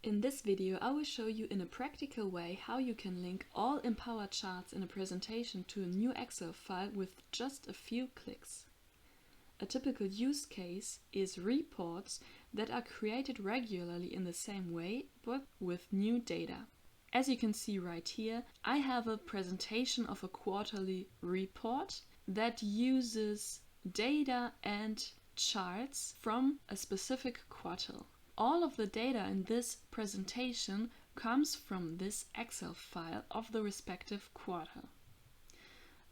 In this video, I will show you in a practical way how you can link all Empower charts in a presentation to a new Excel file with just a few clicks. A typical use case is reports that are created regularly in the same way, but with new data. As you can see right here, I have a presentation of a quarterly report that uses data and charts from a specific quarter. All of the data in this presentation comes from this Excel file of the respective quarter.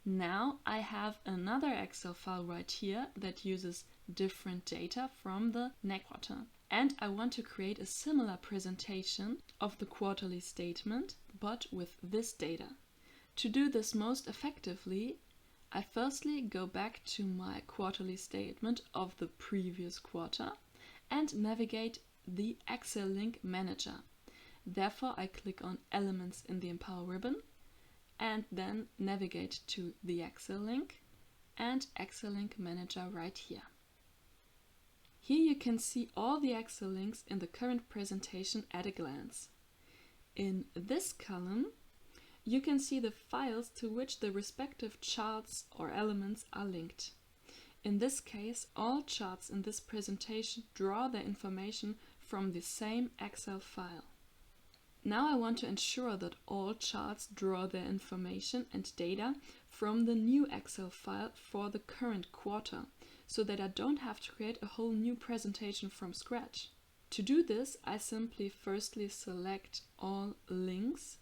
Now I have another Excel file right here that uses different data from the next quarter. And I want to create a similar presentation of the quarterly statement, but with this data. To do this most effectively, I firstly go back to my quarterly statement of the previous quarter and navigate the Excel Link Manager. Therefore, I click on Elements in the Empower ribbon and then navigate to the Excel link and Excel Link Manager right here. Here you can see all the Excel links in the current presentation at a glance. In this column, you can see the files to which the respective charts or elements are linked. In this case, all charts in this presentation draw their information from the same Excel file. Now I want to ensure that all charts draw their information and data from the new Excel file for the current quarter, so that I don't have to create a whole new presentation from scratch. To do this, I simply firstly select all links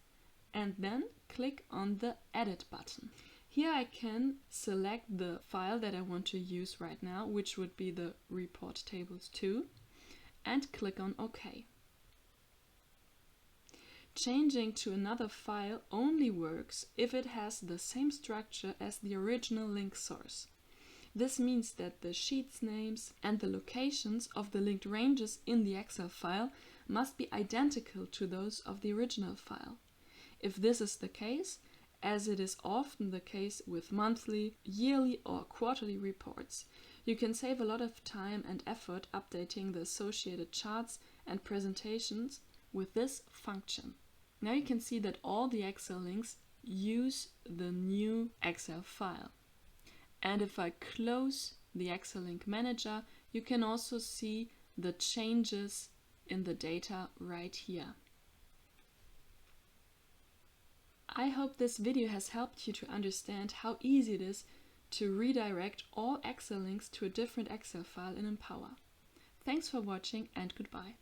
and then click on the Edit button. Here I can select the file that I want to use right now, which would be the Report Tables 2, and click on OK. Changing to another file only works if it has the same structure as the original link source. This means that the sheets names and the locations of the linked ranges in the Excel file must be identical to those of the original file. If this is the case, as it is often the case with monthly, yearly or quarterly reports, you can save a lot of time and effort updating the associated charts and presentations with this function. Now you can see that all the Excel links use the new Excel file. And if I close the Excel Link Manager, you can also see the changes in the data right here. I hope this video has helped you to understand how easy it is to redirect all Excel links to a different Excel file in Empower. Thanks for watching and goodbye.